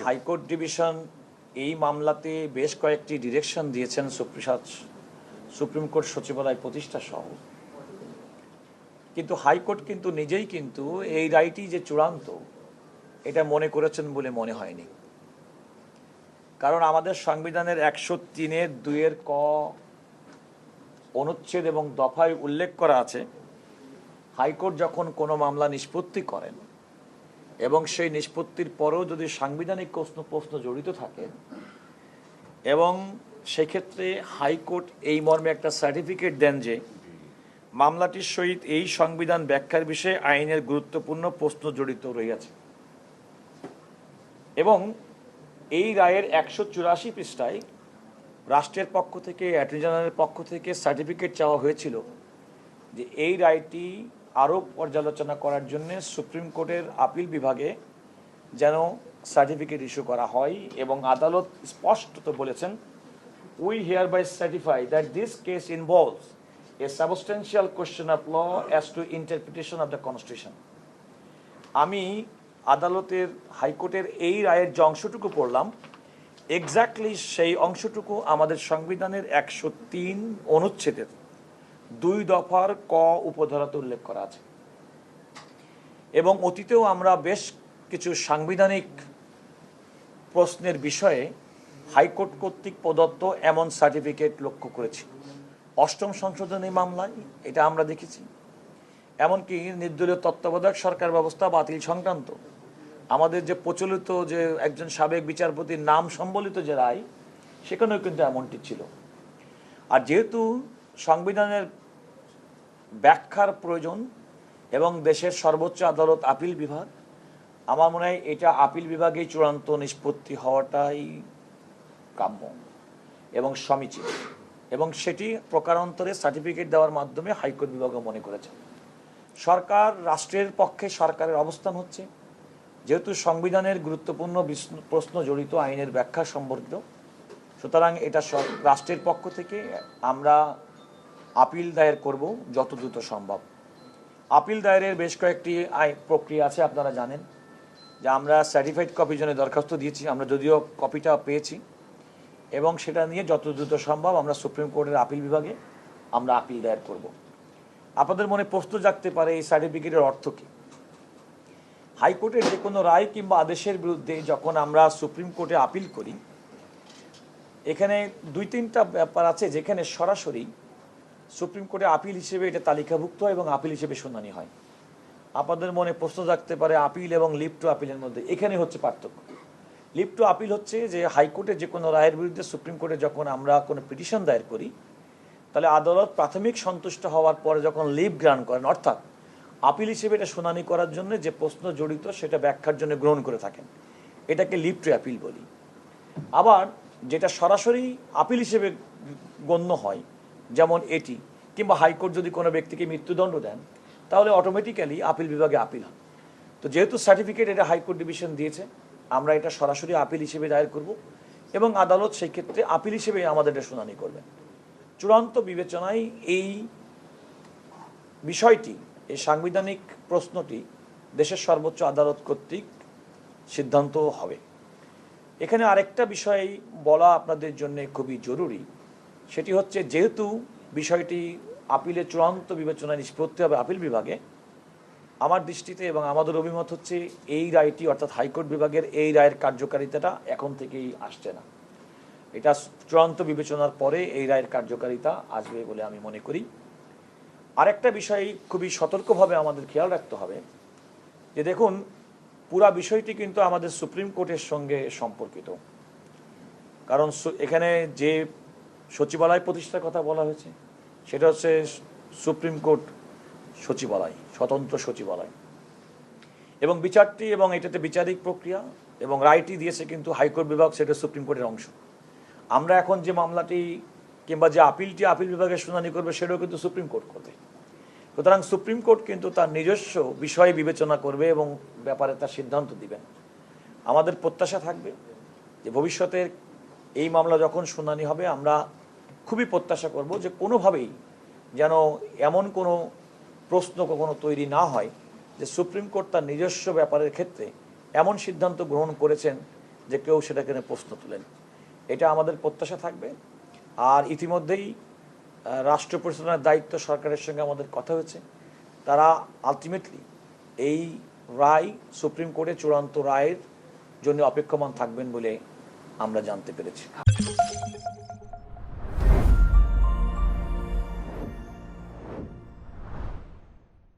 High court division এই মামলাতে বেশ কয়েকটি ডিরেকশন দিয়েছেন সুপ্রিম কোর্ট সচিবালয় প্রতিষ্ঠা সহ, কিন্তু হাইকোর্ট কিন্তু নিজেই কিন্তু এই রায়টি যে চূড়ান্ত এটা মনে করেছেন বলে মনে হয়নি। কারণ আমাদের সংবিধানের 103-2 ক অনুচ্ছেদ এবং দফায় উল্লেখ করা আছে, হাইকোর্ট যখন কোনো মামলা নিষ্পত্তি করেন এবং সেই নিষ্পত্তির পরেও যদি সাংবিধানিক প্রশ্ন জড়িত থাকে এবং সেক্ষেত্রে হাইকোর্ট এই মর্মে একটা সার্টিফিকেট দেন যে মামলাটির সহিত এই সংবিধান ব্যাখ্যার বিষয়ে আইনের গুরুত্বপূর্ণ প্রশ্ন জড়িত রয়েছে, এবং এই রায়ের 184 পৃষ্ঠায় রাষ্ট্রের পক্ষ থেকে, অ্যাটর্নি জেনারেলের পক্ষ থেকে সার্টিফিকেট চাওয়া হয়েছিল যে এই রায়টি আরও পর্যালোচনা করার জন্য সুপ্রিম কোর্টের আপিল বিভাগে যেন সার্টিফিকেট ইস্যু করা হয়, এবং আদালত স্পষ্টত বলেছেন, we hereby certify that this case involves a substantial question of law as to interpretation of the constitution. আমি আদালতের হাইকোর্টের এই রায়ের যে অংশটুকু পড়লাম, এক্স্যাক্টলি সেই অংশটুকু আমাদের সংবিধানের 103 অনুচ্ছেদের 2 দফার ক উপধারাতে উল্লেখ করা আছে, এবং অতীতেও আমরা বেশ কিছু সাংবিধানিক প্রশ্নের বিষয়ে হাইকোর্ট কর্তৃক প্রদত্ত এমন সার্টিফিকেট লক্ষ্য করেছি। 8ম সংশোধনী মামলায় এটা আমরা দেখেছি, এমনকি নির্দলীয় তত্ত্বাবধায়ক সরকার ব্যবস্থা বাতিল সংক্রান্ত আমাদের যে প্রচলিত যে একজন সাবেক বিচারপতির নাম সম্বলিত যে রায়, সেখানেও কিন্তু এমনটি ছিল। আর যেহেতু সংবিধানের ব্যাখ্যার প্রয়োজন এবং দেশের সর্বোচ্চ আদালত আপিল বিভাগ, আমার মনে হয় এটা আপিল বিভাগেই চূড়ান্ত নিষ্পত্তি হওয়াটাই কাম্য এবং সমীচীন, এবং সেটি প্রকারান্তরে সার্টিফিকেট দেওয়ার মাধ্যমে হাইকোর্ট বিভাগও মনে করেছে। সরকার, রাষ্ট্রের পক্ষে সরকারের অবস্থান হচ্ছে, যেহেতু সংবিধানের গুরুত্বপূর্ণ প্রশ্ন জড়িত আইনের ব্যাখ্যা সম্পর্কিত, সুতরাং এটা রাষ্ট্রের পক্ষ থেকে আমরা আপিল দায়ের করব যত দ্রুত সম্ভব। আপিল দায়েরের বেশ কয়েকটি প্রক্রিয়া আছে, আপনারা জানেন যে আমরা সার্টিফাইড কপির জন্য দরখাস্ত দিয়েছি, আমরা যদিও কপিটা পেয়েছি, এবং সেটা নিয়ে যত দ্রুত সম্ভব আমরা সুপ্রিম কোর্টের আপিল বিভাগে আমরা আপিল দায়ের করব। আপনাদের মনে প্রশ্ন জাগতে পারে এই সার্টিফিকেটের অর্থ কী। হাইকোর্টের যে কোনো রায় কিংবা আদেশের বিরুদ্ধে যখন আমরা সুপ্রিম কোর্টে আপিল করি, এখানে 2-3টা ব্যাপার আছে যেখানে সরাসরি সুপ্রিম কোর্টে আপিল হিসেবে এটা তালিকাভুক্ত হয় এবং আপিল হিসেবে শুনানি হয়। আপনাদের মনে প্রশ্ন জাগতে পারে আপিল এবং লিভ টু আপিলের মধ্যে এখানে হচ্ছে পার্থক্য। লিভ টু আপিল হচ্ছে যে হাইকোর্টে যে কোনো রায়ের বিরুদ্ধে সুপ্রিম কোর্টে যখন আমরা কোনো পিটিশন দায়ের করি, তাহলে আদালত প্রাথমিক সন্তুষ্ট হওয়ার পরে যখন লিভ গ্রান্ট করেন, অর্থাৎ আপিল হিসেবে এটা শুনানি করার জন্য যে প্রশ্ন জড়িত সেটা ব্যাখ্যার জন্য গ্রহণ করে থাকেন, এটাকে লিভ টু আপিল বলি। আবার যেটা সরাসরি আপিল হিসেবে গণ্য হয়, যেমন এটি, কিংবা হাইকোর্ট যদি কোনো ব্যক্তিকে মৃত্যুদণ্ড দেন, তাহলে অটোমেটিক্যালি আপিল বিভাগে আপিল হয়। তো যেহেতু সার্টিফিকেট এটা হাইকোর্ট ডিভিশন দিয়েছে, আমরা এটা সরাসরি আপিল হিসেবে দায়ের করব, এবং আদালত সেই ক্ষেত্রে আপিল হিসেবে আমাদের এটা শুনানি করবেন। চূড়ান্ত বিবেচনায় এই বিষয়টি, এই সাংবিধানিক প্রশ্নটি দেশের সর্বোচ্চ আদালত কর্তৃক সিদ্ধান্ত হবে। এখানে আরেকটা বিষয় বলা আপনাদের জন্য খুবই জরুরি, সেটি হচ্ছে যেহেতু বিষয়টি আপিলের চূড়ান্ত বিবেচনায় নিষ্পত্তি হবে আপিল বিভাগে, আমার দৃষ্টিতে এবং আমাদের অভিমত হচ্ছে এই রায়টি, অর্থাৎ হাইকোর্ট বিভাগের এই রায়ের কার্যকারিতাটা এখন থেকেই আসছে না, এটা চূড়ান্ত বিবেচনার পরে এই রায়ের কার্যকারিতা আসবে বলে আমি মনে করি। আরেকটা বিষয় খুবই সতর্কভাবে আমাদের খেয়াল রাখতে হবে যে দেখুন, পুরা বিষয়টি কিন্তু আমাদের সুপ্রিম কোর্টের সঙ্গে সম্পর্কিত। কারণ এখানে যে সচিবালয় প্রতিষ্ঠার কথা বলা হয়েছে সেটা হচ্ছে সুপ্রিম কোর্ট সচিবালয়, স্বতন্ত্র সচিবালয়, এবং বিচারটি এবং এটাতে বিচারিক প্রক্রিয়া এবং রায়টি দিয়েছে কিন্তু হাইকোর্ট বিভাগ, সেটা সুপ্রিম কোর্টের অংশ। আমরা এখন যে মামলাটি কিংবা যে আপিলটি আপিল বিভাগের শুনানি করবে সেটাও কিন্তু সুপ্রিম কোর্ট করবে। সুতরাং সুপ্রিম কোর্ট কিন্তু তার নিজস্ব বিষয় বিবেচনা করবে এবং ব্যাপারে তার সিদ্ধান্ত দিবেন। আমাদের প্রত্যাশা থাকবে যে ভবিষ্যতে এই মামলা যখন শুনানি হবে, আমরা খুবই প্রত্যাশা করব যে কোনোভাবেই যেন এমন কোনো প্রশ্ন কখনো তৈরি না হয় যে সুপ্রিম কোর্ট তার নিজস্ব ব্যাপারের ক্ষেত্রে এমন সিদ্ধান্ত গ্রহণ করেছেন যে কেউ সেটাকে নিয়ে প্রশ্ন তুলেন। এটা আমাদের প্রত্যাশা থাকবে। আর ইতিমধ্যেই রাষ্ট্র পরিচালনার দায়িত্ব সরকারের সঙ্গে আমাদের কথা হয়েছে। তারা আলটিমেটলি এই রায়, সুপ্রিম কোর্টের চূড়ান্ত রায়ের জন্য অপেক্ষমান থাকবেন বলে আমরা জানতে পেরেছি।